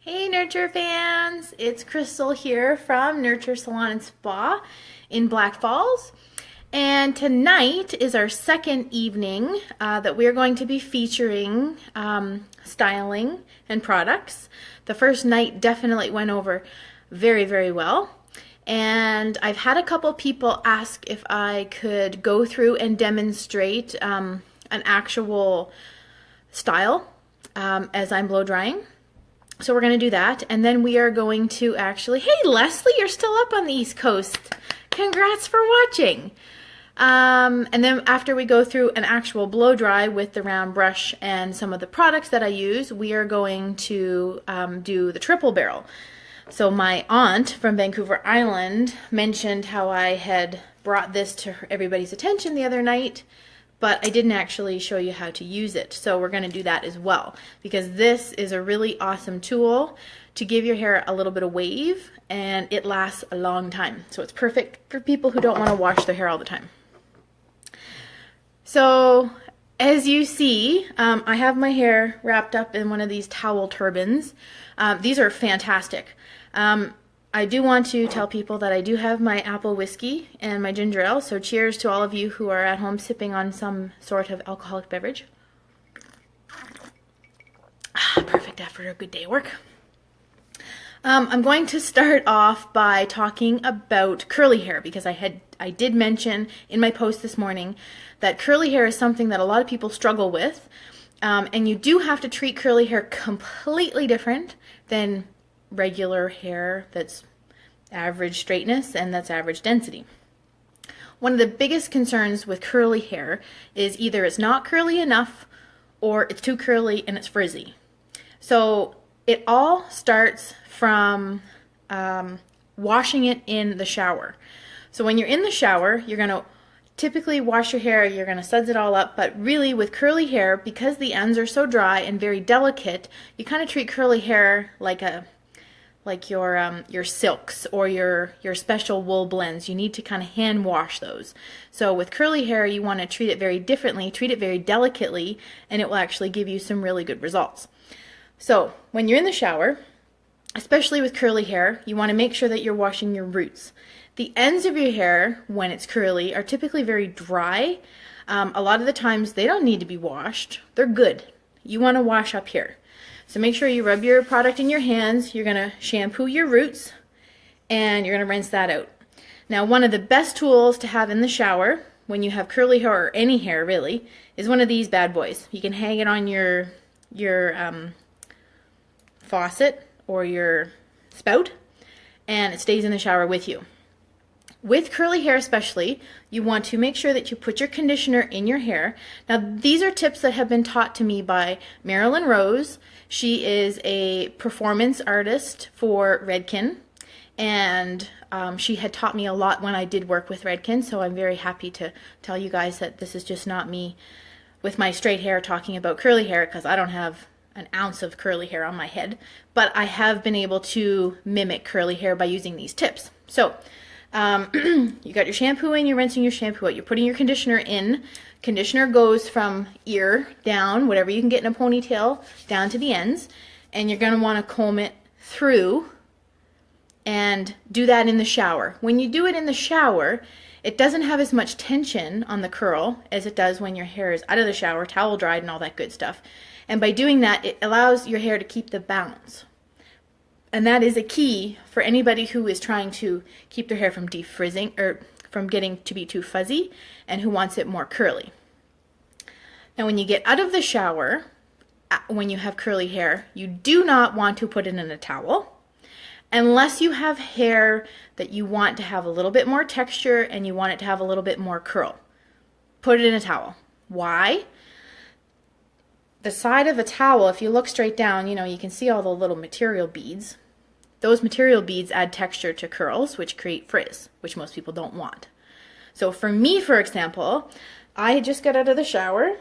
Hey Nurture fans, it's Crystal here from Nurture Salon and Spa in Blackfalds. And tonight is our second evening that we're going to be featuring styling and products. The first night definitely went over very, very well. And I've had a couple people ask if I could go through and demonstrate an actual style as I'm blow drying. So we're going to do that, and then we are going to actually, hey Leslie, you're still up on the East Coast. Congrats for watching. And then after we go through an actual blow dry with the round brush and some of the products that I use, we are going to do the Triple Barrel. So my aunt from Vancouver Island mentioned how I had brought this to everybody's attention the other night, but I didn't actually show you how to use it. So we're going to do that as well, because this is a really awesome tool to give your hair a little bit of wave, and it lasts a long time. So it's perfect for people who don't want to wash their hair all the time. So as you see, I have my hair wrapped up in one of these towel turbans. These are fantastic. I do want to tell people that I do have my apple whiskey and my ginger ale, so cheers to all of you who are at home sipping on some sort of alcoholic beverage. Perfect after a good day at work. I'm going to start off by talking about curly hair, because I did mention in my post this morning that curly hair is something that a lot of people struggle with, and you do have to treat curly hair completely different than regular hair that's average straightness and that's average density. One of the biggest concerns with curly hair is either it's not curly enough or it's too curly and it's frizzy. So it all starts from washing it in the shower. So when you're in the shower, you're going to typically wash your hair, you're going to suds it all up, but really with curly hair, because the ends are so dry and very delicate, you kind of treat curly hair like your silks or your special wool blends. You need to kind of hand wash those. So with curly hair, you want to treat it very differently, treat it very delicately, and it will actually give you some really good results. So when you're in the shower, especially with curly hair, you want to make sure that you're washing your roots. The ends of your hair, when it's curly, are typically very dry. A lot of the times they don't need to be washed. They're good. You want to wash up here. So make sure you rub your product in your hands. You're going to shampoo your roots, and you're going to rinse that out. Now, one of the best tools to have in the shower when you have curly hair, or any hair really, is one of these bad boys. You can hang it on your faucet or your spout, and it stays in the shower with you. With curly hair especially, you want to make sure that you put your conditioner in your hair. Now, these are tips that have been taught to me by Marilyn Rose. She is a performance artist for Redken, and she had taught me a lot when I did work with Redken, so I'm very happy to tell you guys that this is just not me with my straight hair talking about curly hair, because I don't have an ounce of curly hair on my head, but I have been able to mimic curly hair by using these tips. So you got your shampoo in, you're rinsing your shampoo out, you're putting your conditioner in. Conditioner goes from ear down, whatever you can get in a ponytail, down to the ends, and you're going to want to comb it through and do that in the shower. When you do it in the shower, it doesn't have as much tension on the curl as it does when your hair is out of the shower, towel dried and all that good stuff. And by doing that, it allows your hair to keep the balance. And that is a key for anybody who is trying to keep their hair from defrizzing or from getting to be too fuzzy, and who wants it more curly. Now, when you get out of the shower, when you have curly hair, you do not want to put it in a towel unless you have hair that you want to have a little bit more texture and you want it to have a little bit more curl. Put it in a towel. Why? The side of a towel, if you look straight down, you can see all the little material beads. Those material beads add texture to curls, which create frizz, which most people don't want. So for me, for example, I just got out of the shower,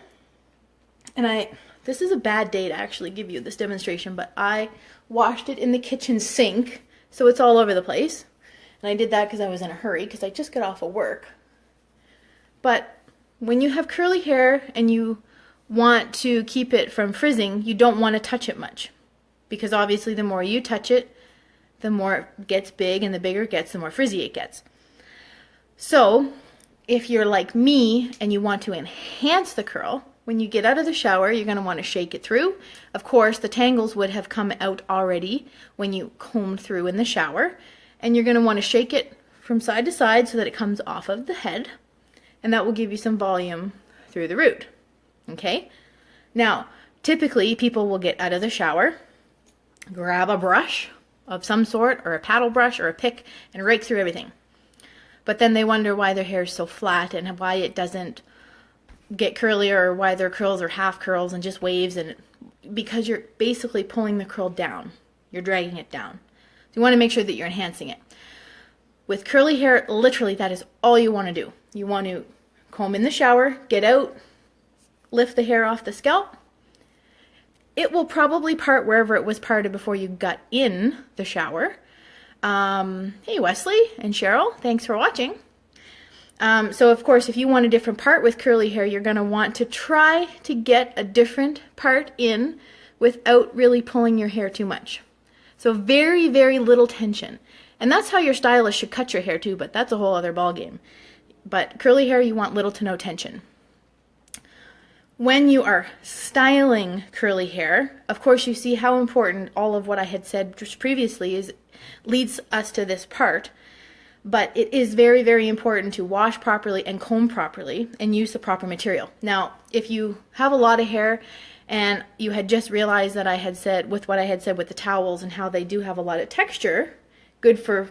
and this is a bad day to actually give you this demonstration, but I washed it in the kitchen sink, so it's all over the place. And I did that because I was in a hurry, because I just got off of work. But when you have curly hair and you want to keep it from frizzing, you don't want to touch it much. because obviously the more you touch it, the more it gets big, and the bigger it gets, the more frizzy it gets. So if you're like me and you want to enhance the curl, when you get out of the shower, you're going to want to shake it through. Of course, the tangles would have come out already when you combed through in the shower, and you're going to want to shake it from side to side so that it comes off of the head, and that will give you some volume through the root. Okay? Now, typically people will get out of the shower, grab a brush of some sort, or a paddle brush or a pick, and rake through everything. But then they wonder why their hair is so flat and why it doesn't get curlier, or why their curls are half curls and just waves, and because you're basically pulling the curl down. You're dragging it down. So you want to make sure that you're enhancing it. With curly hair, literally that is all you want to do. You want to comb in the shower, get out, lift the hair off the scalp. It will probably part wherever it was parted before you got in the shower. Hey Wesley and Cheryl, thanks for watching. So of course, if you want a different part with curly hair, you're going to want to try to get a different part in without really pulling your hair too much. So very, very little tension. And that's how your stylist should cut your hair too, but that's a whole other ballgame. But curly hair, you want little to no tension. When you are styling curly hair, of course you see how important all of what I had said just previously leads us to this part. But it is very, very important to wash properly and comb properly and use the proper material. Now, if you have a lot of hair and you had just realized that I had said, with what I had said with the towels and how they do have a lot of texture, good for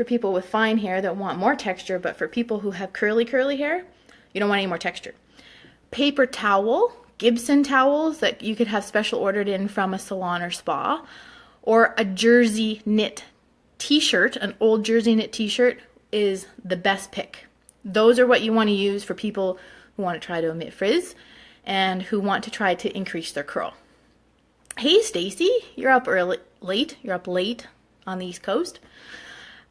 people with fine hair that want more texture, but for people who have curly hair, you don't want any more texture. Paper towel, Gibson towels that you could have special ordered in from a salon or spa, or a jersey knit t-shirt, an old jersey knit t-shirt is the best pick. Those are what you want to use for people who want to try to omit frizz and who want to try to increase their curl. Hey Stacy, you're up late. You're up late on the East Coast.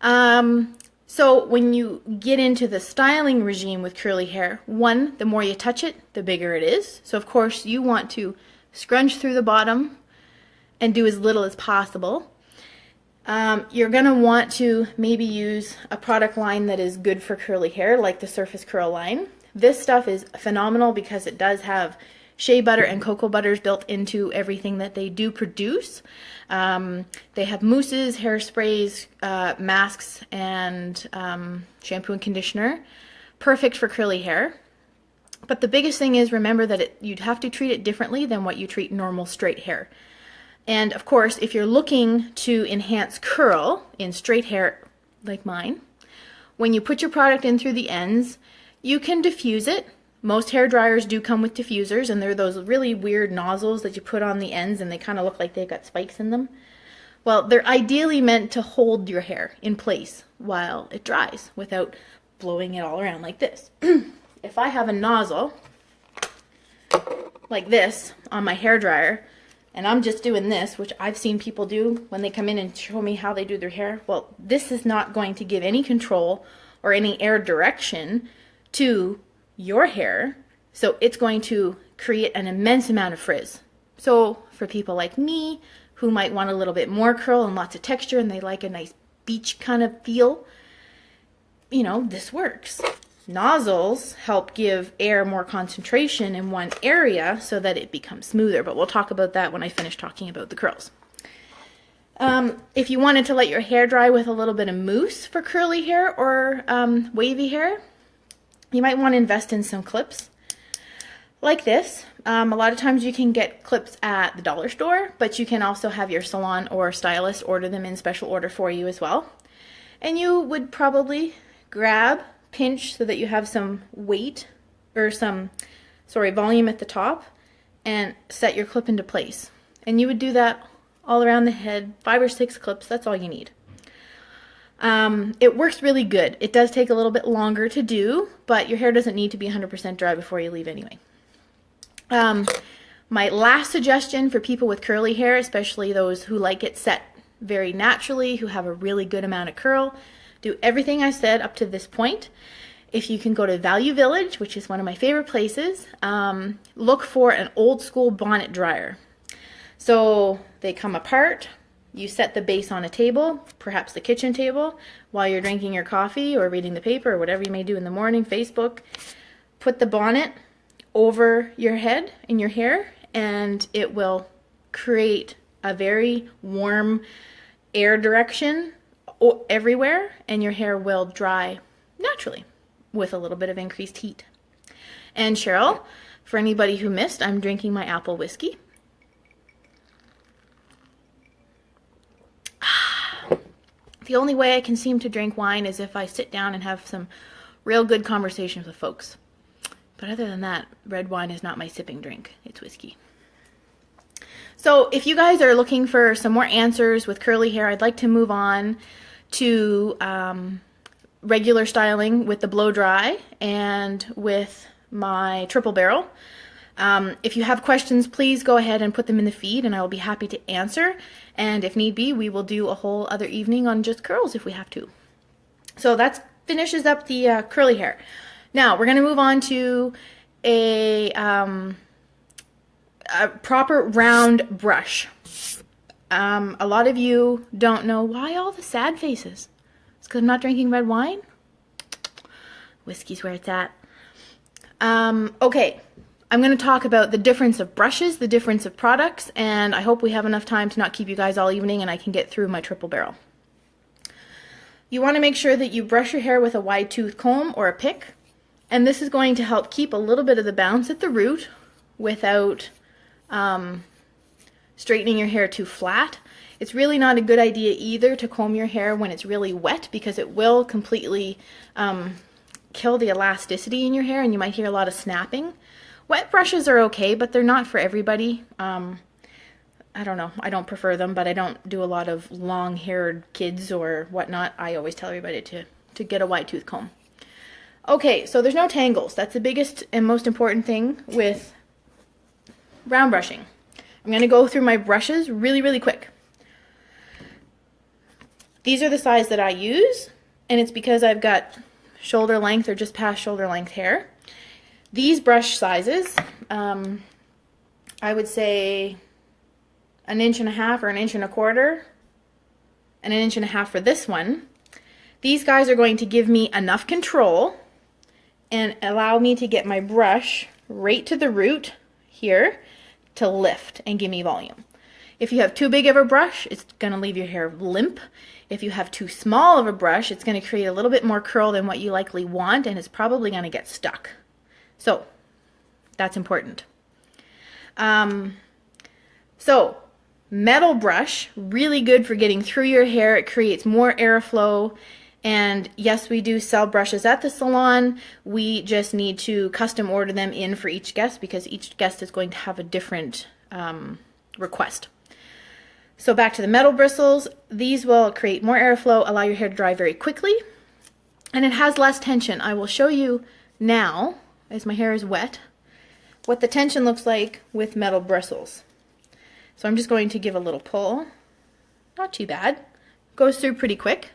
So when you get into the styling regime with curly hair, one, the more you touch it, the bigger it is. So of course you want to scrunch through the bottom and do as little as possible. You're going to want to maybe use a product line that is good for curly hair, like the Surface Curl line. This stuff is phenomenal because it does have shea butter and cocoa butters built into everything that they do produce. They have mousses, hairsprays, masks, and shampoo and conditioner. Perfect for curly hair. But the biggest thing is, remember that you'd have to treat it differently than what you treat normal straight hair. And of course, if you're looking to enhance curl in straight hair like mine, when you put your product in through the ends, you can diffuse it. Most hair dryers do come with diffusers, and they're those really weird nozzles that you put on the ends and they kind of look like they've got spikes in them. Well, they're ideally meant to hold your hair in place while it dries without blowing it all around like this. If I have a nozzle like this on my hair dryer, and I'm just doing this, which I've seen people do when they come in and show me how they do their hair, well, this is not going to give any control or any air direction to your hair, so it's going to create an immense amount of frizz. So for people like me who might want a little bit more curl and lots of texture and they like a nice beach kind of feel, you know, this works. Nozzles help give air more concentration in one area so that it becomes smoother, but we'll talk about that when I finish talking about the curls. If you wanted to let your hair dry with a little bit of mousse for curly hair or wavy hair, you might want to invest in some clips like this. A lot of times you can get clips at the dollar store, but you can also have your salon or stylist order them in special order for you as well. And you would probably pinch so that you have some weight or volume at the top, and set your clip into place. And you would do that all around the head, 5 or 6 clips, that's all you need. It works really good. It does take a little bit longer to do, but your hair doesn't need to be 100% dry before you leave anyway. My last suggestion for people with curly hair, especially those who like it set very naturally, who have a really good amount of curl, do everything I said up to this point. If you can go to Value Village, which is one of my favorite places, look for an old school bonnet dryer. So they come apart. You set the base on a table, perhaps the kitchen table, while you're drinking your coffee or reading the paper or whatever you may do in the morning, Facebook. Put the bonnet over your head in your hair, and it will create a very warm air direction everywhere, and your hair will dry naturally with a little bit of increased heat. And Cheryl, for anybody who missed, I'm drinking my apple whiskey. The only way I can seem to drink wine is if I sit down and have some real good conversations with folks. But other than that, red wine is not my sipping drink. It's whiskey. So if you guys are looking for some more answers with curly hair, I'd like to move on to regular styling with the blow dry and with my triple barrel. If you have questions, please go ahead and put them in the feed and I will be happy to answer. And if need be, we will do a whole other evening on just curls if we have to. So that finishes up the curly hair. Now we're going to move on to a proper round brush. A lot of you don't know why all the sad faces. It's because I'm not drinking red wine. Whiskey's where it's at. Okay. I'm going to talk about the difference of brushes, the difference of products, and I hope we have enough time to not keep you guys all evening and I can get through my triple barrel. You want to make sure that you brush your hair with a wide tooth comb or a pick, and this is going to help keep a little bit of the bounce at the root without straightening your hair too flat. It's really not a good idea either to comb your hair when it's really wet because it will completely kill the elasticity in your hair and you might hear a lot of snapping. Wet brushes are okay, but they're not for everybody. I don't know. I don't prefer them, but I don't do a lot of long-haired kids or whatnot. I always tell everybody to get a wide tooth comb. Okay, so there's no tangles. That's the biggest and most important thing with round brushing. I'm going to go through my brushes really, really quick. These are the size that I use, and it's because I've got shoulder length or just past shoulder length hair. These brush sizes, I would say 1.5 inches or 1.25 inches, and 1.5 inches for this one. These guys are going to give me enough control and allow me to get my brush right to the root here to lift and give me volume. If you have too big of a brush, it's going to leave your hair limp. If you have too small of a brush, it's going to create a little bit more curl than what you likely want, and it's probably going to get stuck. So that's important. So metal brush, really good for getting through your hair. It creates more airflow. And yes, we do sell brushes at the salon. We just need to custom order them in for each guest because each guest is going to have a different request. So back to the metal bristles. These will create more airflow, allow your hair to dry very quickly, and it has less tension. I will show you now, as my hair is wet, what the tension looks like with metal bristles. So I'm just going to give a little pull. Not too bad. Goes through pretty quick.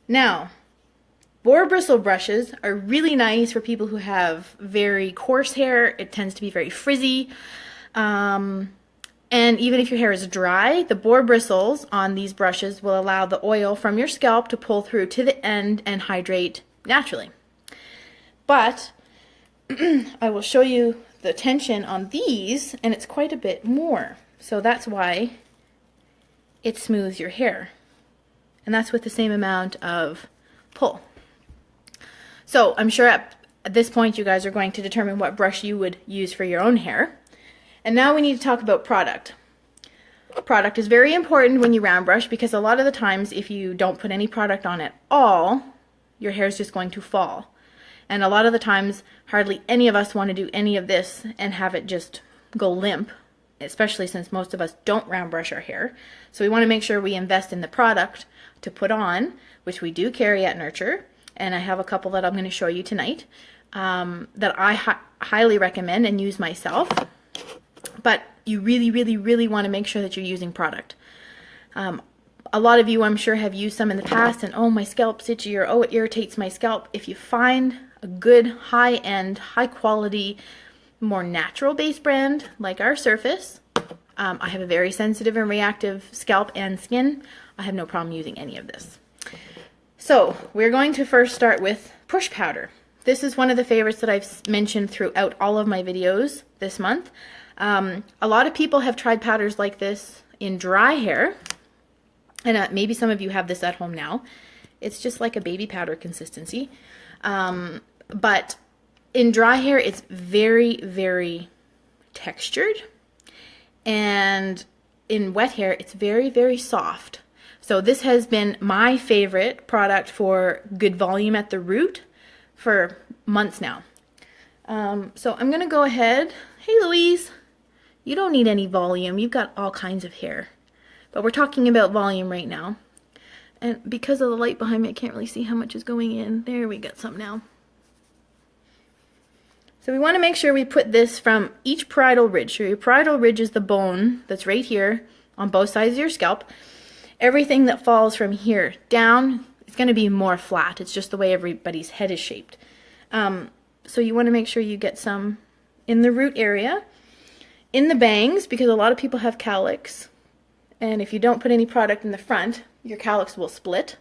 Now, boar bristle brushes are really nice for people who have very coarse hair. It tends to be very frizzy. And even if your hair is dry, the boar bristles on these brushes will allow the oil from your scalp to pull through to the end and hydrate naturally. But I will show you the tension on these, and it's quite a bit more. So that's why it smooths your hair. And that's with the same amount of pull. So I'm sure at this point you guys are going to determine what brush you would use for your own hair. And now we need to talk about product. Product is very important when you round brush because a lot of the times if you don't put any product on at all, your hair is just going to fall. And a lot of the times hardly any of us want to do any of this and have it just go limp, especially since most of us don't round brush our hair. So we want to make sure we invest in the product to put on, which we do carry at Nurture, and I have a couple that I'm going to show you tonight that I highly recommend and use myself. But you really, really, really want to make sure that you're using product. A lot of you, I'm sure, have used some in the past and, oh, my scalp's itchy, or oh, it irritates my scalp. If you find a good, high-end, high-quality, more natural-based brand like our Surface, I have a very sensitive and reactive scalp and skin. I have no problem using any of this. So we're going to first start with push powder. This is one of the favorites that I've mentioned throughout all of my videos this month. A lot of people have tried powders like this in dry hair, and maybe some of you have this at home now. It's just like a baby powder consistency. But in dry hair, it's very, very textured. And in wet hair, it's very, very soft. So this has been my favorite product for good volume at the root for months now. So I'm going to go ahead. Hey, Louise, you don't need any volume. You've got all kinds of hair. But we're talking about volume right now. And because of the light behind me, I can't really see how much is going in. There, we got some now. So we want to make sure we put this from each parietal ridge. So your parietal ridge is the bone that's right here on both sides of your scalp. Everything that falls from here down is going to be more flat. It's just the way everybody's head is shaped. So you want to make sure you get some in the root area, in the bangs, because a lot of people have cowlicks. And if you don't put any product in the front, your cowlicks will split.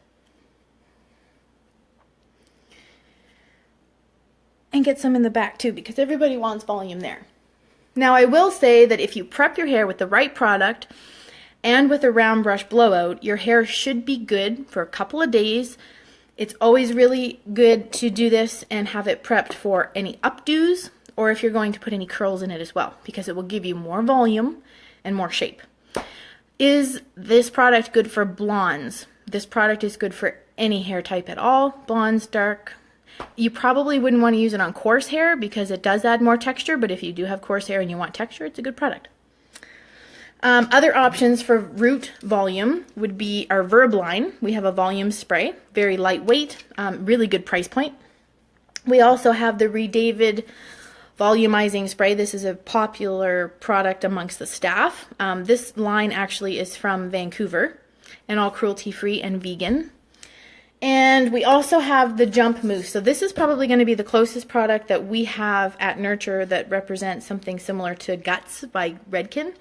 And get some in the back too, because everybody wants volume there. Now I will say that if you prep your hair with the right product and with a round brush blowout, your hair should be good for a couple of days. It's always really good to do this and have it prepped for any updos, or if you're going to put any curls in it as well, because it will give you more volume and more shape. Is this product good for blondes? This product is good for any hair type at all, blondes, dark. You probably wouldn't want to use it on coarse hair because it does add more texture, but if you do have coarse hair and you want texture, it's a good product. Other options for root volume would be our Verb line. We have a volume spray, very lightweight, really good price point. We also have the David volumizing spray. This is a popular product amongst the staff. This line actually is from Vancouver and all cruelty-free and vegan. And we also have the Jump Mousse. So this is probably going to be the closest product that we have at Nurture that represents something similar to Guts by Redken.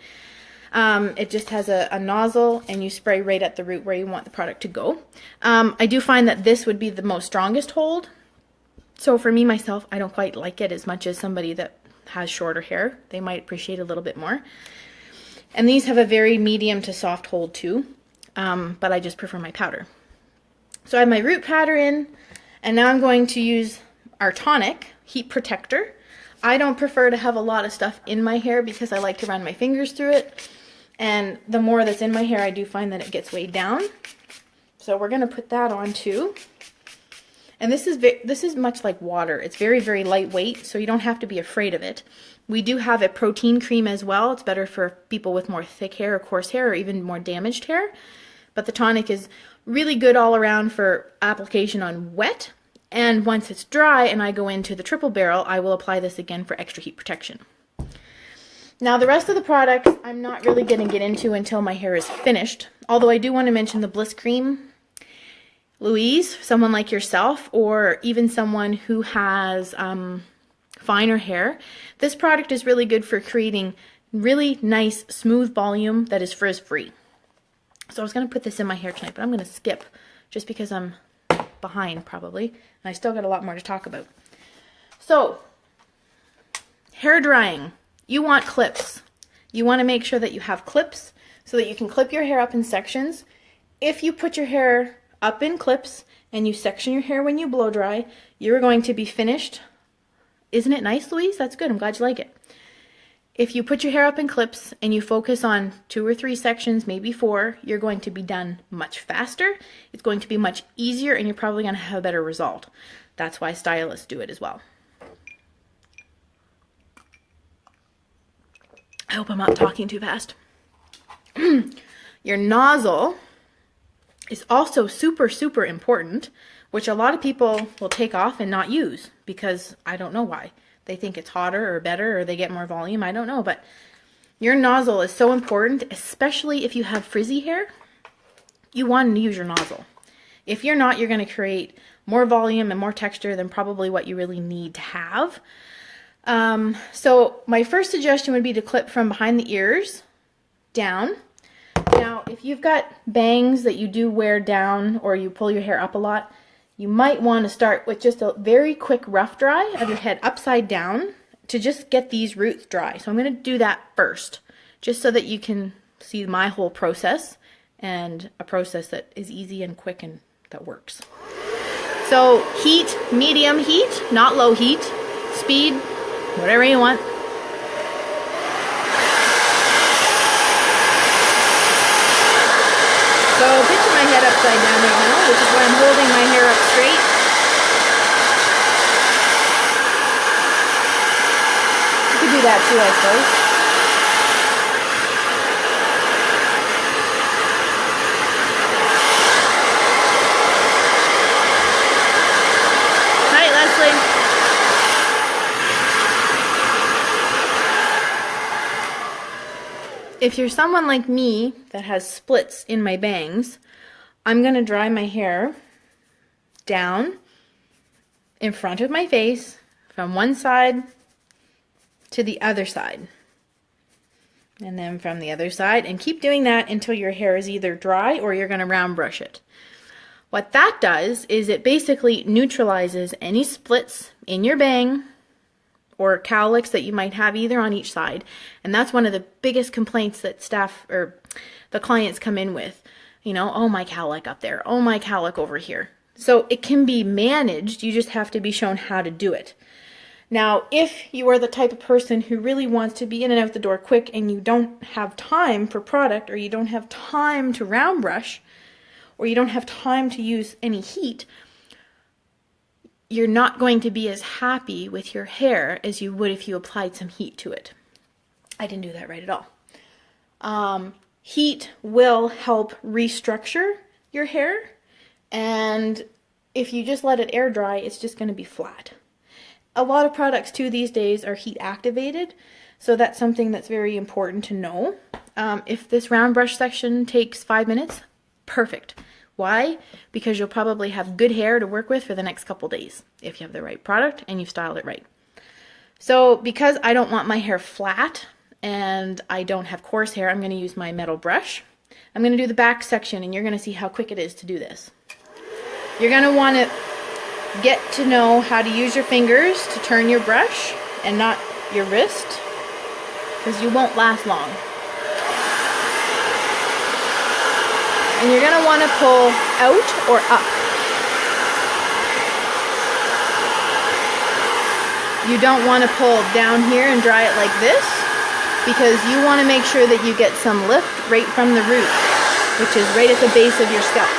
It just has a nozzle and you spray right at the root where you want the product to go. I do find that this would be the most strongest hold. So for me, myself, I don't quite like it as much as somebody that has shorter hair. They might appreciate a little bit more. And these have a very medium to soft hold too, but I just prefer my powder. So I have my root powder in, and now I'm going to use our tonic heat protector. I don't prefer to have a lot of stuff in my hair because I like to run my fingers through it. And the more that's in my hair, I do find that it gets weighed down. So we're going to put that on too. And this is much like water. It's very, very lightweight, so you don't have to be afraid of it. We do have a protein cream as well. It's better for people with more thick hair or coarse hair or even more damaged hair. But the tonic is really good all around for application on wet. And once it's dry and I go into the Triple Barrel, I will apply this again for extra heat protection. Now the rest of the products I'm not really going to get into until my hair is finished. Although I do want to mention the Bliss Cream. Louise, someone like yourself, or even someone who has finer hair, this product is really good for creating really nice smooth volume that is frizz-free. So I was going to put this in my hair tonight, but I'm going to skip just because I'm behind probably, and I still got a lot more to talk about. So, hair drying. You want clips. You want to make sure that you have clips so that you can clip your hair up in sections. If you put your hair up in clips and you section your hair when you blow dry, you're going to be finished. Isn't it nice, Louise? That's good. I'm glad you like it. If you put your hair up in clips and you focus on 2 or 3 sections, maybe 4, you're going to be done much faster. It's going to be much easier and you're probably going to have a better result. That's why stylists do it as well. I hope I'm not talking too fast. Your nozzle is also super, super important, which a lot of people will take off and not use because I don't know why. They think it's hotter or better or they get more volume. I don't know, but your nozzle is so important, especially if you have frizzy hair. You want to use your nozzle. If you're not, you're going to create more volume and more texture than probably what you really need to have. So my first suggestion would be to clip from behind the ears down. Now, if you've got bangs that you do wear down or you pull your hair up a lot, you might want to start with just a very quick rough dry of your head upside down to just get these roots dry. So I'm going to do that first, just so that you can see my whole process, and a process that is easy and quick and that works. So heat, medium heat, not low heat, speed, whatever you want. So picture my head upside down right now, which is why I'm holding my hair up straight. You could do that too, I suppose. Hi, Leslie. If you're someone like me that has splits in my bangs, I'm going to dry my hair down in front of my face from one side to the other side. And then from the other side, and keep doing that until your hair is either dry or you're going to round brush it. What that does is it basically neutralizes any splits in your bang or cowlicks that you might have either on each side. And that's one of the biggest complaints that staff or the clients come in with. You know, oh, my cowlick up there, oh, my cowlick over here. So it can be managed, you just have to be shown how to do it. Now, if you are the type of person who really wants to be in and out the door quick and you don't have time for product, or you don't have time to round brush, or you don't have time to use any heat, you're not going to be as happy with your hair as you would if you applied some heat to it. I didn't do that right at all. Heat will help restructure your hair, and if you just let it air dry, it's just going to be flat. A lot of products too these days are heat activated, so that's something that's very important to know. If this round brush section takes 5 minutes, perfect. Why? Because you'll probably have good hair to work with for the next couple days if you have the right product and you've styled it right. So because I don't want my hair flat and I don't have coarse hair, I'm going to use my metal brush. I'm going to do the back section, and you're going to see how quick it is to do this. You're going to want to get to know how to use your fingers to turn your brush and not your wrist, because you won't last long. And you're going to want to pull out or up. You don't want to pull down here and dry it like this, because you want to make sure that you get some lift right from the root, which is right at the base of your scalp.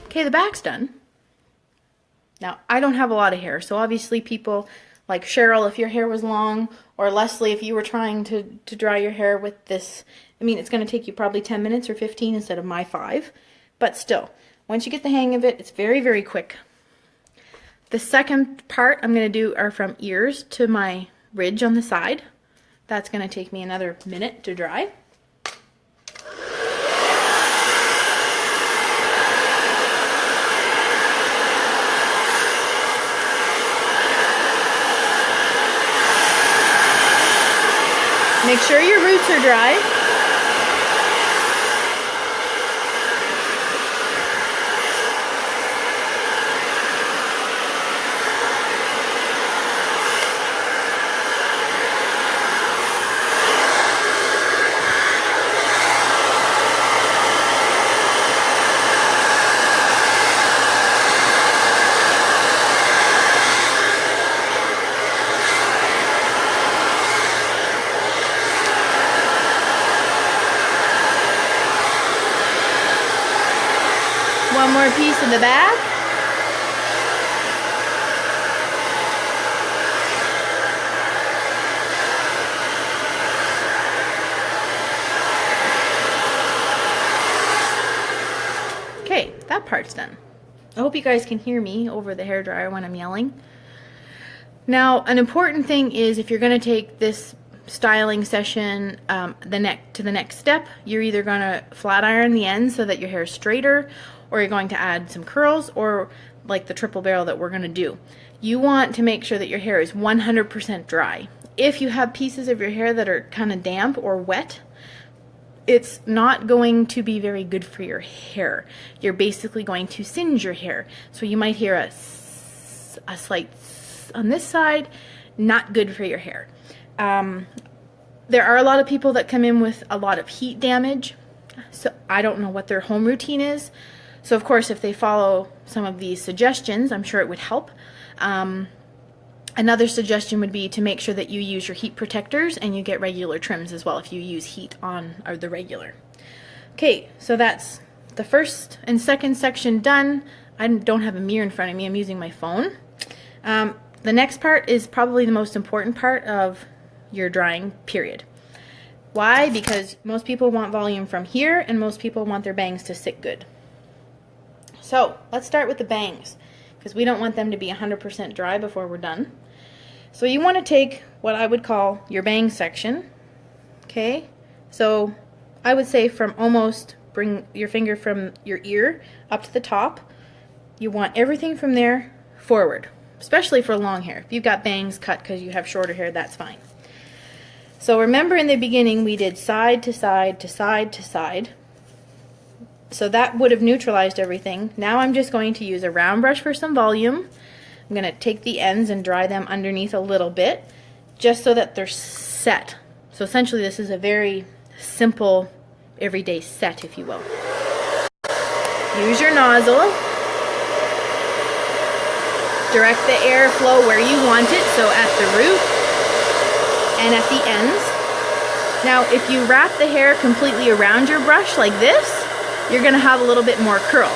Okay, the back's done. Now, I don't have a lot of hair, so obviously people like Cheryl, if your hair was long, or Leslie, if you were trying to dry your hair with this, I mean, it's going to take you probably 10 minutes or 15 instead of my 5. But still, once you get the hang of it, it's very, very quick. The second part I'm going to do are from ears to my ridge on the side. That's going to take me another minute to dry. Make sure your roots are dry. One more piece in the back. Okay, that part's done. I hope you guys can hear me over the hairdryer when I'm yelling. Now, an important thing is if you're going to take this styling session to the next step, you're either going to flat iron the ends so that your hair is straighter, or you're going to add some curls, or like the triple barrel that we're going to do. You want to make sure that your hair is 100% dry. If you have pieces of your hair that are kind of damp or wet, it's not going to be very good for your hair. You're basically going to singe your hair. So you might hear a slight on this side, not good for your hair. There are a lot of people that come in with a lot of heat damage, so I don't know what their home routine is. So of course, if they follow some of these suggestions, I'm sure it would help. Another suggestion would be to make sure that you use your heat protectors and you get regular trims as well if you use heat on or the regular. Okay, so that's the first and second section done. I don't have a mirror in front of me, I'm using my phone. The next part is probably the most important part of your drying period. Why? Because most people want volume from here and most people want their bangs to sit good. So let's start with the bangs, because we don't want them to be 100% dry before we're done. So you want to take what I would call your bang section. Okay, so I would say from almost, bring your finger from your ear up to the top. You want everything from there forward, especially for long hair. If you've got bangs cut because you have shorter hair, that's fine. So remember, in the beginning we did side to side to side to side. So that would have neutralized everything. Now I'm just going to use a round brush for some volume. I'm going to take the ends and dry them underneath a little bit, just so that they're set. So essentially this is a very simple everyday set, if you will. Use your nozzle. Direct the airflow where you want it, so at the root and at the ends. Now if you wrap the hair completely around your brush like this, you're going to have a little bit more curl.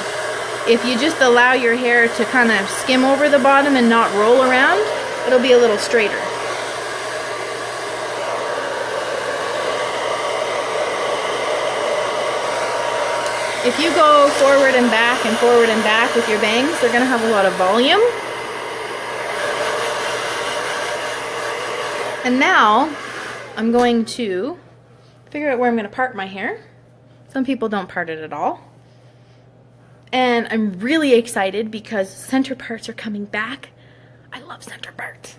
If you just allow your hair to kind of skim over the bottom and not roll around, it'll be a little straighter. If you go forward and back with your bangs, they're going to have a lot of volume. And now I'm going to figure out where I'm going to part my hair. Some people don't part it at all. And I'm really excited because center parts are coming back. I love center parts.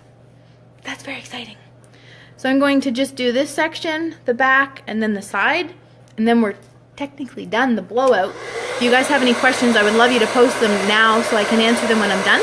That's very exciting. So I'm going to just do this section, the back, and then the side, and then we're technically done, the blowout. If you guys have any questions, I would love you to post them now so I can answer them when I'm done.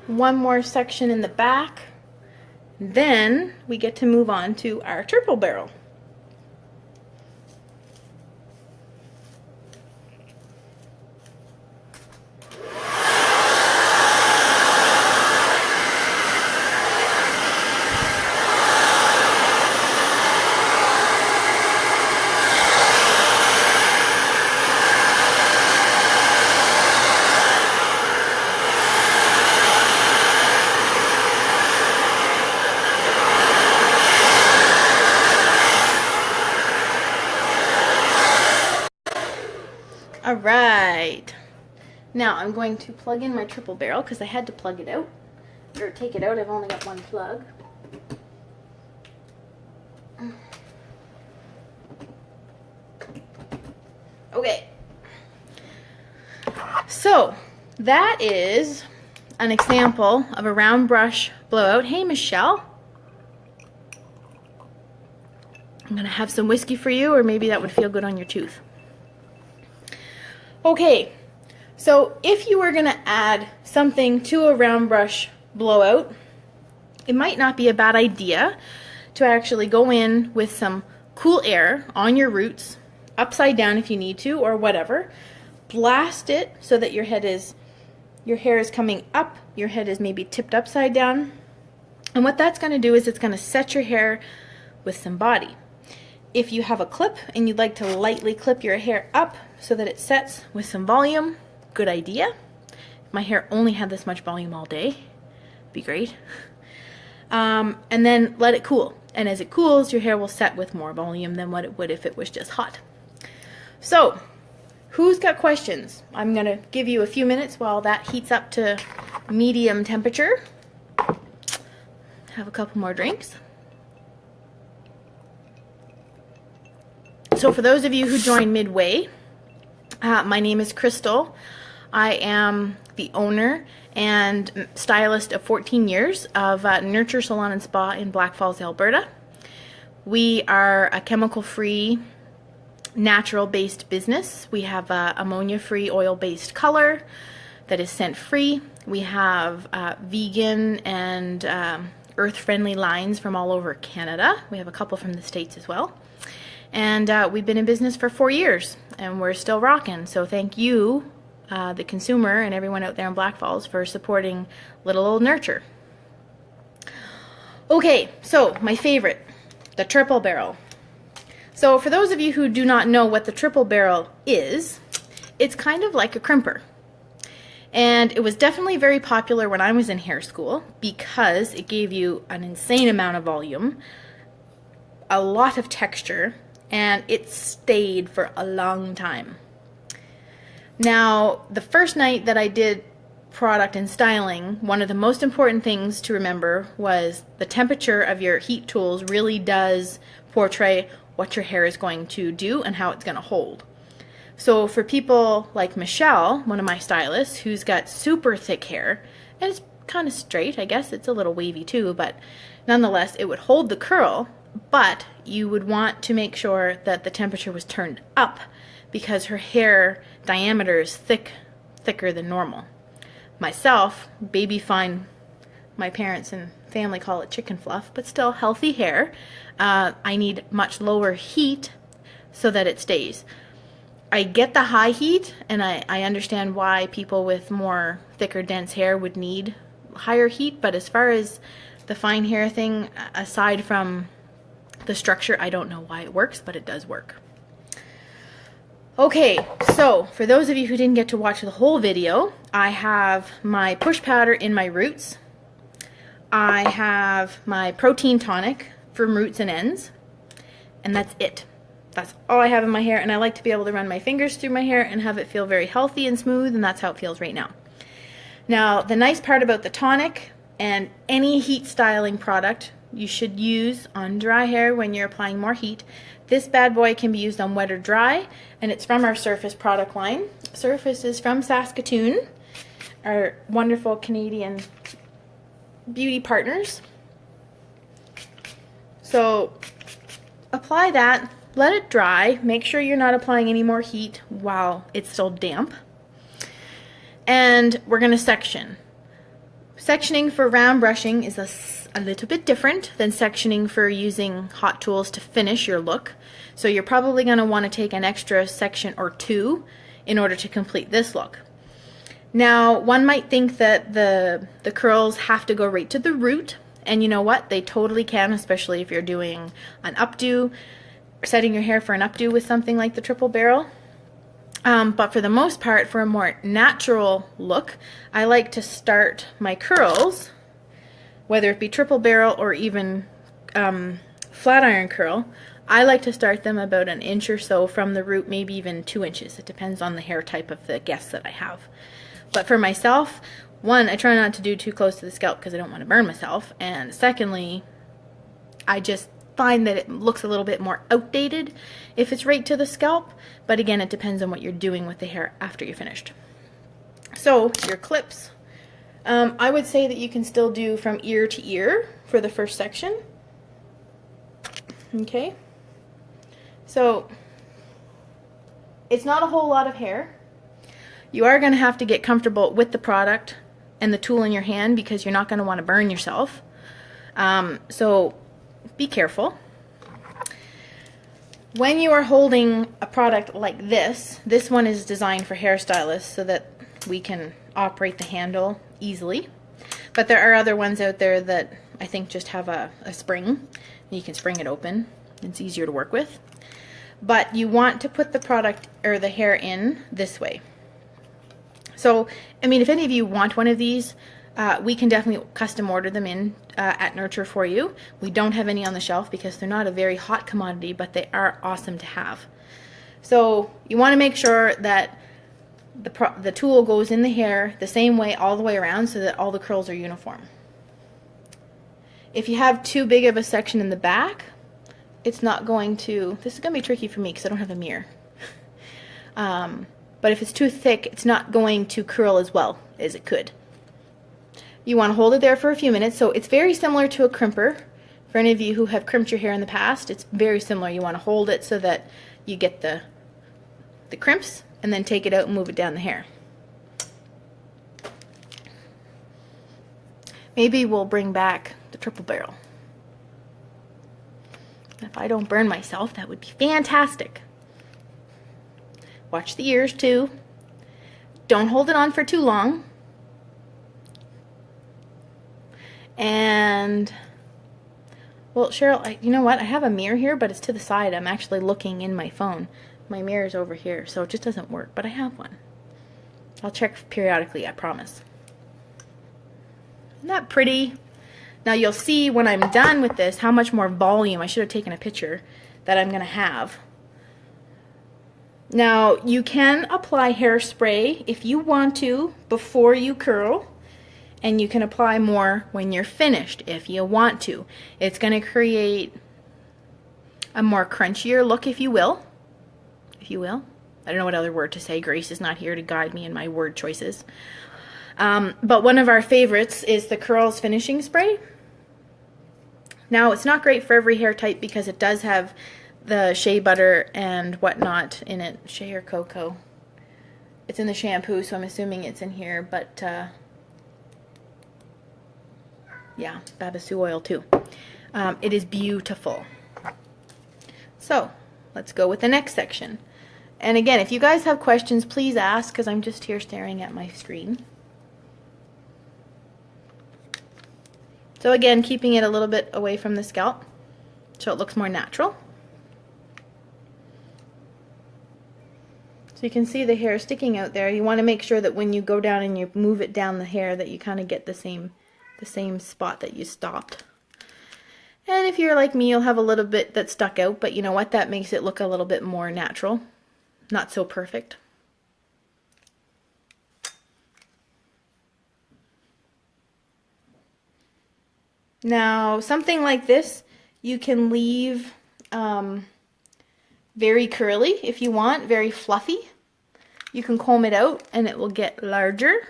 One more section in the back, then we get to move on to our triple barrel. Alright, now I'm going to plug in my triple barrel because I had to plug it out, or take it out. I've only got one plug. Okay, so that is an example of a round brush blowout. Hey Michelle. I'm gonna have some whiskey for you, or maybe that would feel good on your tooth. Okay, so if you were gonna add something to a round brush blowout, it might not be a bad idea to actually go in with some cool air on your roots, upside down if you need to, or whatever. Blast it so that your hair is coming up, your head is maybe tipped upside down. And what that's going to do is it's going to set your hair with some body. If you have a clip and you'd like to lightly clip your hair up so that it sets with some volume, good idea. If my hair only had this much volume all day, it'd be great. And then let it cool. And as it cools, your hair will set with more volume than what it would if it was just hot. So, who's got questions? I'm going to give you a few minutes while that heats up to medium temperature. Have a couple more drinks. So for those of you who joined midway, my name is Crystal. I am the owner and stylist of 14 years of Nurture Salon and Spa in Blackfalds, Alberta. We are a chemical-free, natural-based business. We have ammonia-free, oil-based color that is scent-free. We have vegan and earth-friendly lines from all over Canada. We have a couple from the States as well. And we've been in business for 4 years, and we're still rocking. So thank you, the consumer and everyone out there in Blackfalds, for supporting little old Nurture. Okay, so my favorite, the Triple Barrel. So for those of you who do not know what the Triple Barrel is, it's kind of like a crimper. And it was definitely very popular when I was in hair school because it gave you an insane amount of volume, a lot of texture, and it stayed for a long time. Now, the first night that I did product and styling, one of the most important things to remember was the temperature of your heat tools really does portray what your hair is going to do and how it's going to hold. So for people like Michelle, one of my stylists, who's got super thick hair, and it's kind of straight, I guess it's a little wavy too, but nonetheless it would hold the curl, but you would want to make sure that the temperature was turned up because her hair diameter is thicker than normal. Myself, baby fine, my parents and family call it chicken fluff, but still healthy hair, I need much lower heat so that it stays. I get the high heat, and I understand why people with more thicker, dense hair would need higher heat, but as far as the fine hair thing, aside from the structure, I don't know why it works, but it does work. Okay, so for those of you who didn't get to watch the whole video, I have my push powder in my roots. I have my protein tonic from roots and ends, and that's it. That's all I have in my hair, and I like to be able to run my fingers through my hair and have it feel very healthy and smooth, and that's how it feels right now. Now, the nice part about the tonic and any heat styling product you should use on dry hair when you're applying more heat, this bad boy can be used on wet or dry, and it's from our Surface product line. Surface is from Saskatoon, our wonderful Canadian beauty partners. So apply that. Let it dry. Make sure you're not applying any more heat while it's still damp. And we're going to section. Sectioning for round brushing is a little bit different than sectioning for using hot tools to finish your look. So you're probably going to want to take an extra section or two in order to complete this look. Now, one might think that the curls have to go right to the root, and you know what? They totally can, especially if you're doing an updo, setting your hair for an updo with something like the Triple Barrel. But for the most part, for a more natural look, I like to start my curls, whether it be Triple Barrel or even flat iron curl, I like to start them about an inch or so from the root, maybe even 2 inches. It depends on the hair type of the guests that I have. But for myself, one, I try not to do too close to the scalp because I don't want to burn myself, and secondly, I just find that it looks a little bit more outdated if it's right to the scalp, but again, it depends on what you're doing with the hair after you're finished. So your clips, I would say that you can still do from ear to ear for the first section. Okay, So it's not a whole lot of hair. You are going to have to get comfortable with the product and the tool in your hand because you're not going to want to burn yourself. So be careful. When you are holding a product like this one is designed for hairstylists so that we can operate the handle easily. But there are other ones out there that I think just have a spring, and you can spring it open. It's easier to work with. But you want to put the product or the hair in this way. So, I mean, if any of you want one of these, we can definitely custom order them in at Nurture for you. We don't have any on the shelf because they're not a very hot commodity, but they are awesome to have. So you want to make sure that the tool goes in the hair the same way all the way around so that all the curls are uniform. If you have too big of a section in the back, it's not going to, this is going to be tricky for me because I don't have a mirror. But if it's too thick, it's not going to curl as well as it could. You want to hold it there for a few minutes. So it's very similar to a crimper. For any of you who have crimped your hair in the past, it's very similar. You want to hold it so that you get the crimps and then take it out and move it down the hair. Maybe we'll bring back the Triple Barrel. If I don't burn myself, that would be fantastic. Watch the ears too. Don't hold it on for too long. And, well, Cheryl, you know what? I have a mirror here, but it's to the side. I'm actually looking in my phone. My mirror is over here, so it just doesn't work, but I have one. I'll check periodically, I promise. Isn't that pretty? Now you'll see when I'm done with this how much more volume, I should have taken a picture, that I'm going to have. Now you can apply hairspray if you want to before you curl, and you can apply more when you're finished if you want to. It's going to create a more crunchier look, if you will. If you will. I don't know what other word to say. Grace is not here to guide me in my word choices. But one of our favorites is the Curls Finishing Spray. Now, it's not great for every hair type because it does have the shea butter and whatnot in it. Shea or cocoa. It's in the shampoo, so I'm assuming it's in here, but yeah, Babassu oil too. It is beautiful. So, let's go with the next section. And again, if you guys have questions, please ask, because I'm just here staring at my screen. So again, keeping it a little bit away from the scalp so it looks more natural. So you can see the hair sticking out there. You want to make sure that when you go down and you move it down the hair that you kind of get the same spot that you stopped. And if you're like me, you'll have a little bit that stuck out, but you know what? That makes it look a little bit more natural. Not so perfect. Now, something like this, you can leave very curly if you want, very fluffy. You can comb it out and it will get larger.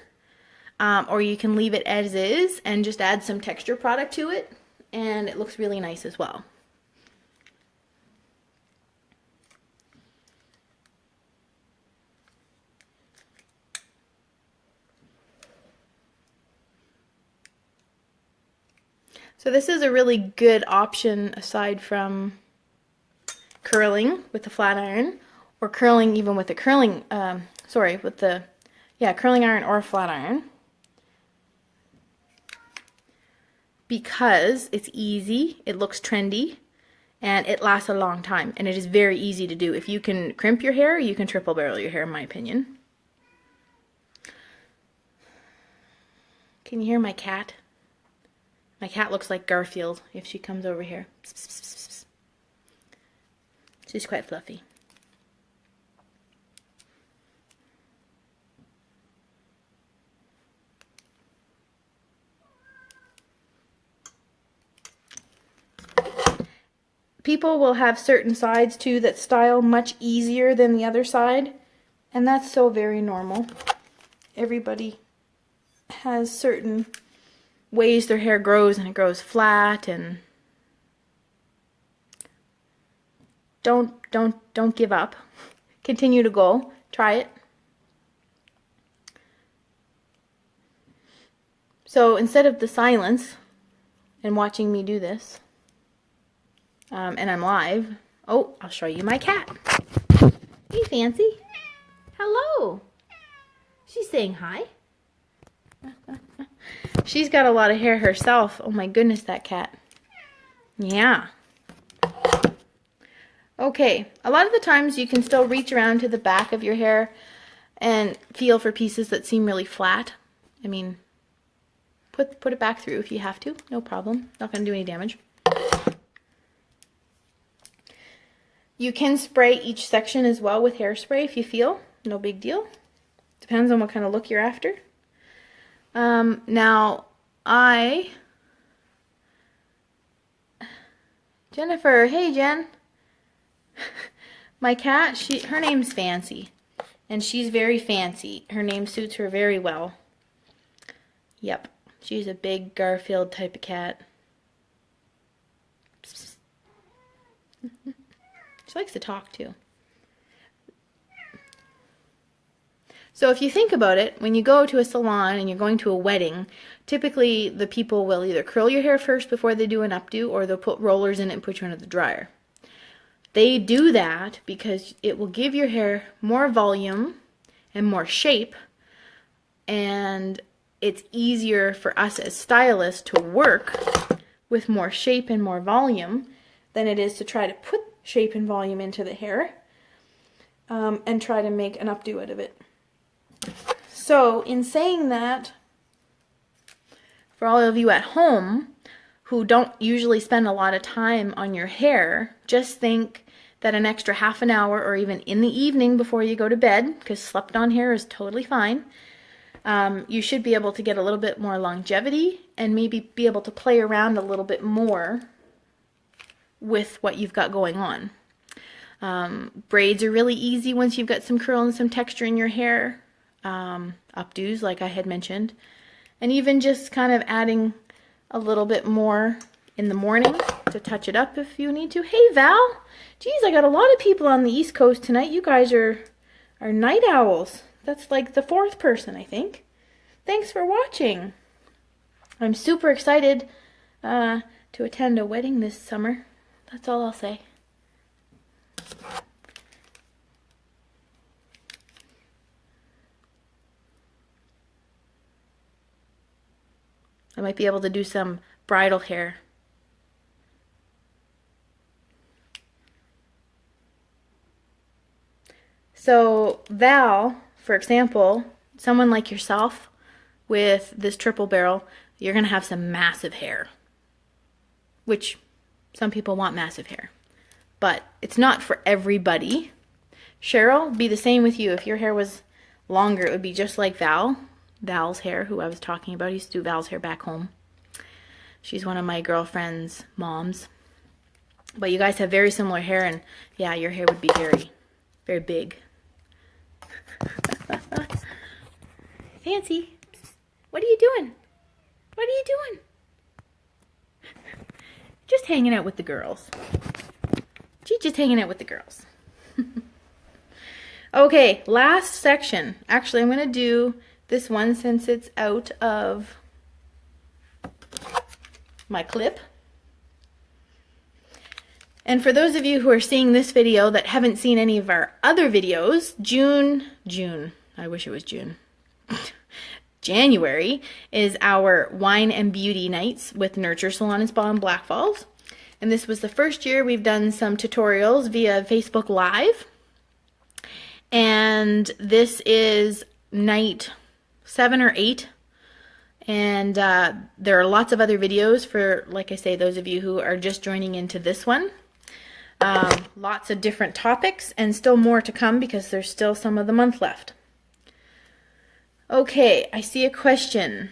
Or you can leave it as is and just add some texture product to it, and it looks really nice as well. So this is a really good option aside from curling with the flat iron, or curling even with the curling, curling iron or flat iron. Because it's easy, it looks trendy, and it lasts a long time, and it is very easy to do. If you can crimp your hair, you can triple barrel your hair, in my opinion. Can you hear my cat? My cat looks like Garfield if she comes over here. Psst, psst, psst, psst. She's quite fluffy. People will have certain sides too that style much easier than the other side, and that's so very normal. Everybody has certain ways their hair grows, and it grows flat, and don't give up. Continue to go. Try it. So instead of the silence and watching me do this, and I'm live, oh, I'll show you my cat. Hey, Fancy. Hello. She's saying hi. She's got a lot of hair herself. Oh my goodness, that cat. Yeah. Okay, a lot of the times you can still reach around to the back of your hair and feel for pieces that seem really flat. I mean, put it back through if you have to. No problem. Not going to do any damage. You can spray each section as well with hairspray if you feel. No big deal. Depends on what kind of look you're after. Now, Jennifer, hey Jen. My cat, her name's Fancy. And she's very fancy. Her name suits her very well. Yep. She's a big Garfield type of cat. She likes to talk too. So if you think about it, when you go to a salon and you're going to a wedding, typically the people will either curl your hair first before they do an updo, or they'll put rollers in it and put you under the dryer. They do that because it will give your hair more volume and more shape, and it's easier for us as stylists to work with more shape and more volume than it is to try to put shape and volume into the hair and try to make an updo out of it. So in saying that, for all of you at home who don't usually spend a lot of time on your hair, just think that an extra half an hour or even in the evening before you go to bed, because slept on hair is totally fine, you should be able to get a little bit more longevity and maybe be able to play around a little bit more with what you've got going on. Braids are really easy once you've got some curl and some texture in your hair. Updos, like I had mentioned. And even just kind of adding a little bit more in the morning to touch it up if you need to. Hey Val! Geez, I got a lot of people on the East Coast tonight. You guys are night owls. That's like the 4th person, I think. Thanks for watching. I'm super excited to attend a wedding this summer. That's all I'll say. I might be able to do some bridal hair. So Val, for example, someone like yourself with this triple barrel, you're going to have some massive hair, which some people want massive hair, but it's not for everybody. Cheryl, be the same with you. If your hair was longer, it would be just like Val's hair, who I was talking about. I used to do Val's hair back home. She's one of my girlfriend's moms. But you guys have very similar hair, and yeah, your hair would be very, very big. Fancy, what are you doing? What are you doing? Just hanging out with the girls. She's just hanging out with the girls. Okay, last section. Actually, I'm going to do this one since it's out of my clip. And for those of you who are seeing this video that haven't seen any of our other videos, June, I wish it was June. January is our wine and beauty nights with Nurture Salon and Spa in Blackfalds. And this was the first year we've done some tutorials via Facebook Live. And this is night 7 or 8. And there are lots of other videos for, like I say, those of you who are just joining into this one. Lots of different topics and still more to come because there's still some of the month left. Okay, I see a question.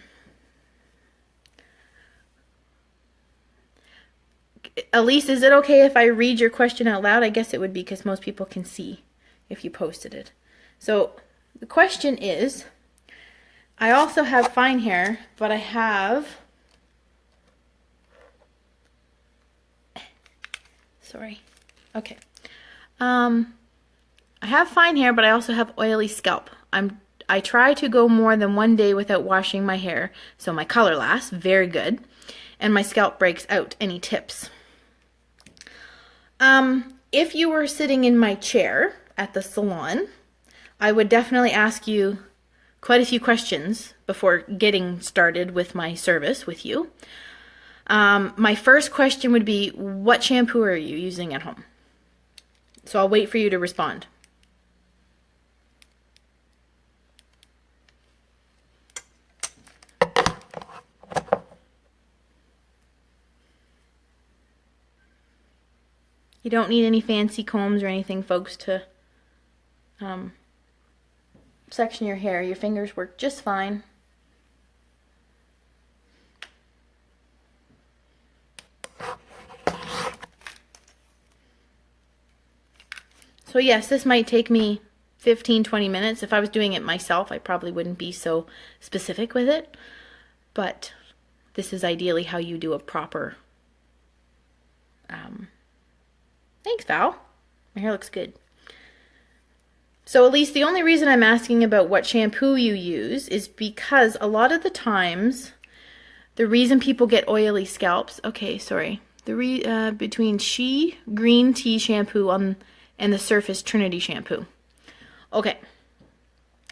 Elise, is it okay if I read your question out loud? I guess it would be because most people can see if you posted it. So the question is, I also have fine hair, but I have, sorry, okay. I have fine hair, but I also have oily scalp. I try to go more than 1 day without washing my hair, so my color lasts very good, and my scalp breaks out. Any tips? If you were sitting in my chair at the salon, I would definitely ask you quite a few questions before getting started with my service with you. My first question would be, what shampoo are you using at home? So I'll wait for you to respond. You don't need any fancy combs or anything, folks, to section your hair. Your fingers work just fine. So yes, this might take me 15-20 minutes. If I was doing it myself, I probably wouldn't be so specific with it. But this is ideally how you do a proper... Thanks, Val. My hair looks good. So at least the only reason I'm asking about what shampoo you use is because a lot of the times the reason people get oily scalps... Okay, sorry. Between She green tea shampoo and the Surface Trinity shampoo. Okay.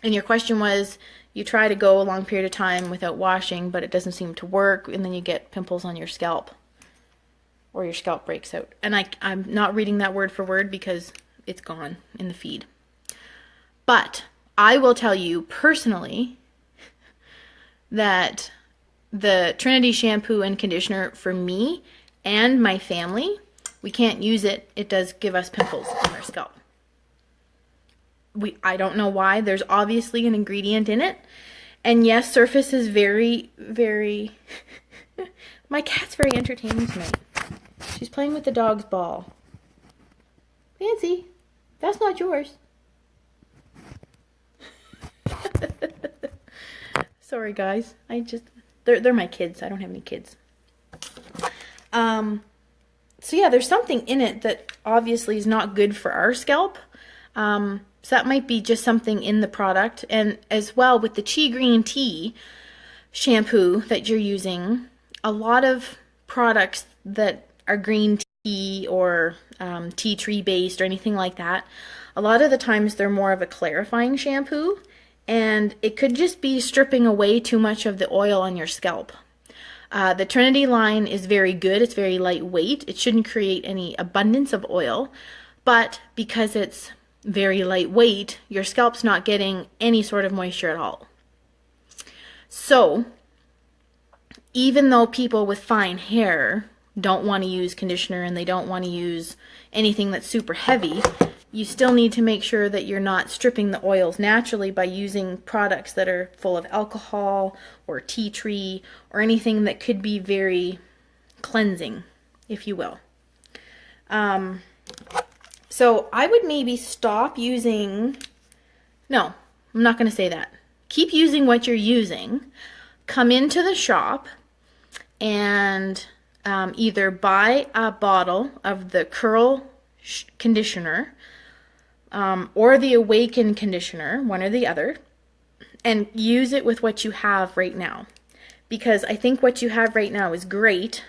And your question was, you try to go a long period of time without washing, but it doesn't seem to work, and then you get pimples on your scalp, or your scalp breaks out. And I'm not reading that word for word because it's gone in the feed. But I will tell you personally that the Trinity shampoo and conditioner, for me and my family, we can't use it. It does give us pimples on our scalp. I don't know why. There's obviously an ingredient in it. And yes, Surface is very, very... My cat's very entertaining tonight. She's playing with the dog's ball. Fancy, that's not yours. Sorry, guys. They're my kids. I don't have any kids. So yeah, there's something in it that obviously is not good for our scalp. So that might be just something in the product. And as well with the Chi green tea shampoo that you're using, a lot of products that are green tea or tea tree based or anything like that, a lot of the times they're more of a clarifying shampoo, and it could just be stripping away too much of the oil on your scalp. The Trinity line is very good. It's very lightweight. It shouldn't create any abundance of oil, but because it's very lightweight, your scalp's not getting any sort of moisture at all. So even though people with fine hair don't want to use conditioner and they don't want to use anything that's super heavy, you still need to make sure that you're not stripping the oils naturally by using products that are full of alcohol or tea tree or anything that could be very cleansing, if you will. So I would maybe stop using... No, I'm not going to say that. Keep using what you're using. Come into the shop and either buy a bottle of the Curl conditioner or the Awaken conditioner, one or the other, and use it with what you have right now. Because I think what you have right now is great.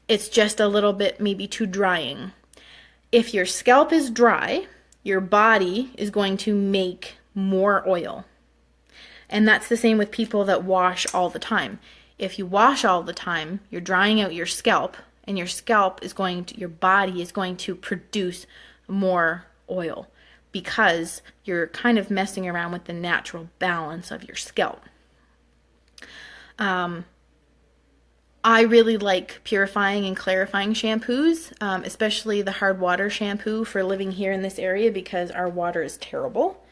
It's just a little bit maybe too drying. If your scalp is dry, your body is going to make more oil. And that's the same with people that wash all the time. If you wash all the time, you're drying out your scalp, and your your body is going to produce more oil because you're kind of messing around with the natural balance of your scalp. I really like purifying and clarifying shampoos, especially the hard water shampoo for living here in this area because our water is terrible.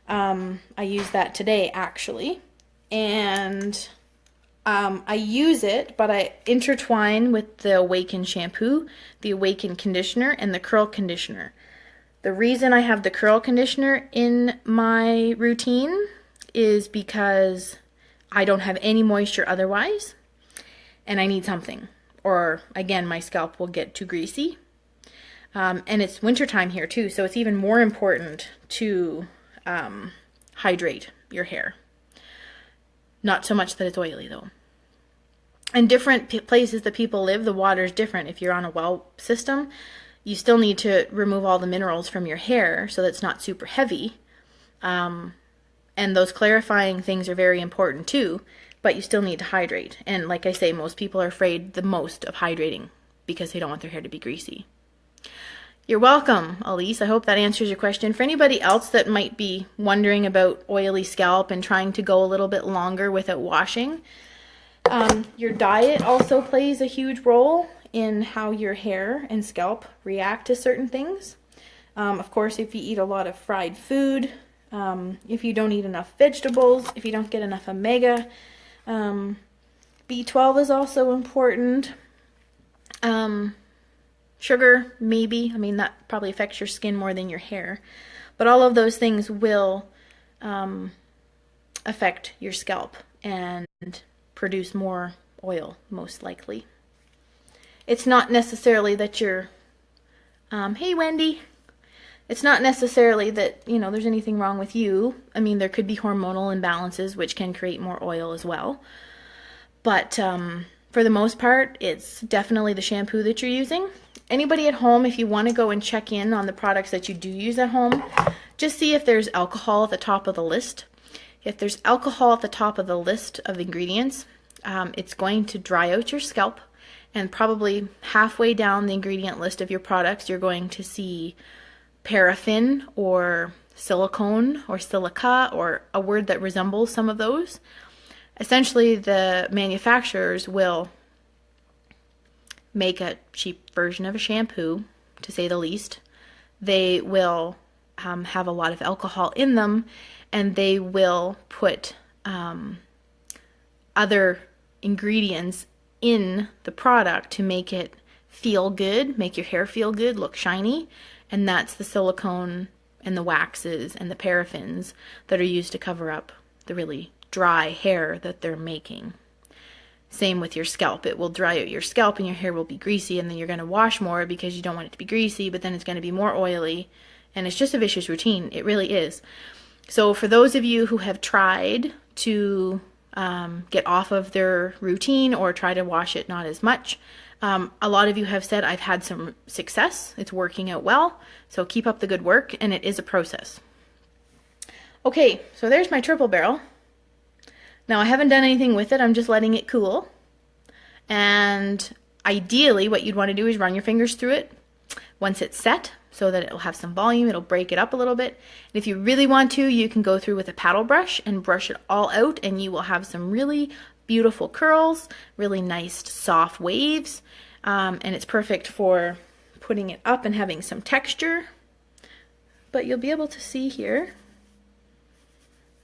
I use that today actually, and I use it, but I intertwine with the Awaken shampoo, the Awaken conditioner, and the Curl conditioner. The reason I have the Curl conditioner in my routine is because I don't have any moisture otherwise, and I need something. Or, again, my scalp will get too greasy. And it's wintertime here too, so it's even more important to hydrate your hair. Not so much that it's oily though. In different places that people live, the water is different. If you're on a well system, you still need to remove all the minerals from your hair so that it's not super heavy. And those clarifying things are very important too, but you still need to hydrate. And like I say, most people are afraid the most of hydrating because they don't want their hair to be greasy. You're welcome, Elise. I hope that answers your question. For anybody else that might be wondering about oily scalp and trying to go a little bit longer without washing, your diet also plays a huge role in how your hair and scalp react to certain things. Of course, if you eat a lot of fried food, if you don't eat enough vegetables, if you don't get enough omega, B12 is also important. Sugar, maybe. I mean, that probably affects your skin more than your hair. But all of those things will affect your scalp and produce more oil, most likely. It's not necessarily that you're, hey Wendy, it's not necessarily that, you know, there's anything wrong with you. I mean, there could be hormonal imbalances which can create more oil as well. But for the most part, it's definitely the shampoo that you're using. Anybody at home, if you want to go and check in on the products that you do use at home, just see if there's alcohol at the top of the list. If there's alcohol at the top of the list of ingredients, it's going to dry out your scalp, and probably halfway down the ingredient list of your products, you're going to see paraffin or silicone or silica or a word that resembles some of those. Essentially, the manufacturers will make a cheap version of a shampoo, to say the least. They will have a lot of alcohol in them, and they will put other ingredients in the product to make it feel good, make your hair feel good, look shiny, and that's the silicone and the waxes and the paraffins that are used to cover up the really dry hair that they're making. Same with your scalp. It will dry out your scalp and your hair will be greasy, and then you're going to wash more because you don't want it to be greasy, but then it's going to be more oily, and it's just a vicious routine. It really is. So for those of you who have tried to get off of their routine or try to wash it not as much, a lot of you have said, I've had some success. It's working out well. So keep up the good work, and it is a process. Okay, so there's my Triple Barrel. Now I haven't done anything with it. I'm just letting it cool. And ideally what you'd want to do is run your fingers through it once it's set so that it'll have some volume. It'll break it up a little bit. And if you really want to, you can go through with a paddle brush and brush it all out, and you will have some really beautiful curls, really nice soft waves, and it's perfect for putting it up and having some texture. But you'll be able to see here.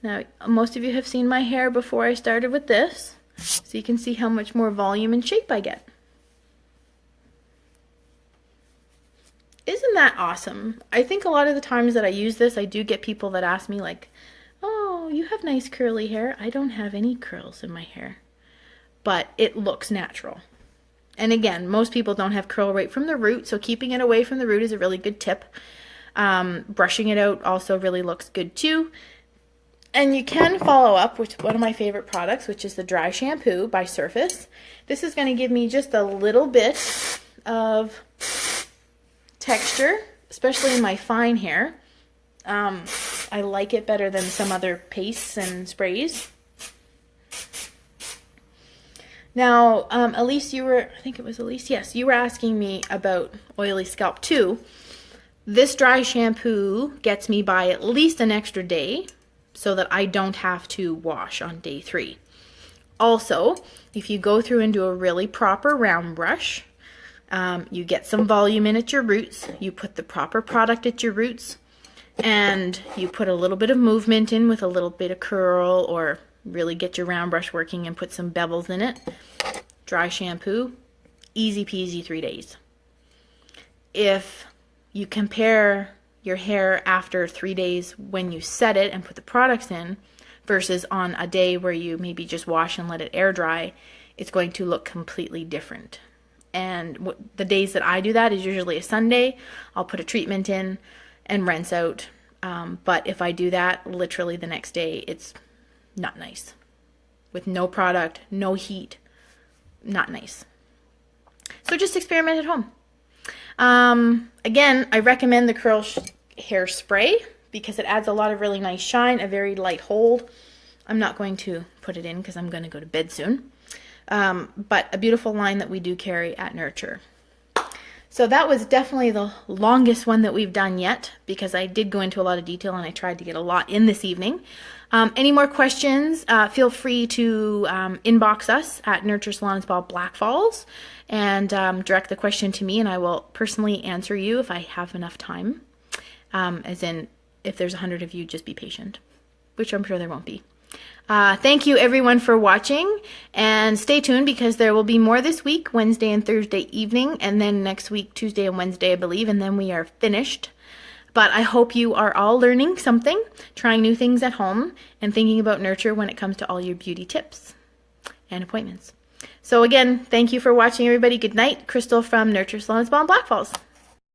Now, most of you have seen my hair before I started with this, so you can see how much more volume and shape I get. Isn't that awesome? I think a lot of the times that I use this, I do get people that ask me like, oh, you have nice curly hair. I don't have any curls in my hair, but it looks natural. And again, most people don't have curl right from the root, so keeping it away from the root is a really good tip. Brushing it out also really looks good too. And you can follow up with one of my favorite products, which is the dry shampoo by Surface. This is going to give me just a little bit of texture, especially in my fine hair. I like it better than some other pastes and sprays. Now, Elise, I think it was Elise, yes, you were asking me about oily scalp too. This dry shampoo gets me by at least an extra day, so that I don't have to wash on day 3. Also, if you go through and do a really proper round brush, you get some volume in at your roots, you put the proper product at your roots, and you put a little bit of movement in with a little bit of curl, or really get your round brush working and put some bevels in it. Dry shampoo, easy peasy 3 days. If you compare your hair after 3 days when you set it and put the products in versus on a day where you maybe just wash and let it air dry, it's going to look completely different. And the days that I do that is usually a Sunday. I'll put a treatment in and rinse out. But if I do that, literally the next day, it's not nice. With no product, no heat, not nice. So just experiment at home. Again, I recommend the curl hair spray because it adds a lot of really nice shine, a very light hold. I'm not going to put it in because I'm going to go to bed soon. But a beautiful line that we do carry at Nurture. So that was definitely the longest one that we've done yet because I did go into a lot of detail and I tried to get a lot in this evening. Any more questions, feel free to inbox us at Nurture Salon and Spa Blackfalds and direct the question to me, and I will personally answer you if I have enough time. As in, if there's 100 of you, just be patient, which I'm sure there won't be. Thank you everyone for watching, and stay tuned because there will be more this week, Wednesday and Thursday evening, and then next week, Tuesday and Wednesday, I believe, and then we are finished. But I hope you are all learning something, trying new things at home, and thinking about Nurture when it comes to all your beauty tips and appointments. So again, thank you for watching, everybody. Good night. Crystal from Nurture Salon and Spa in Blackfalds.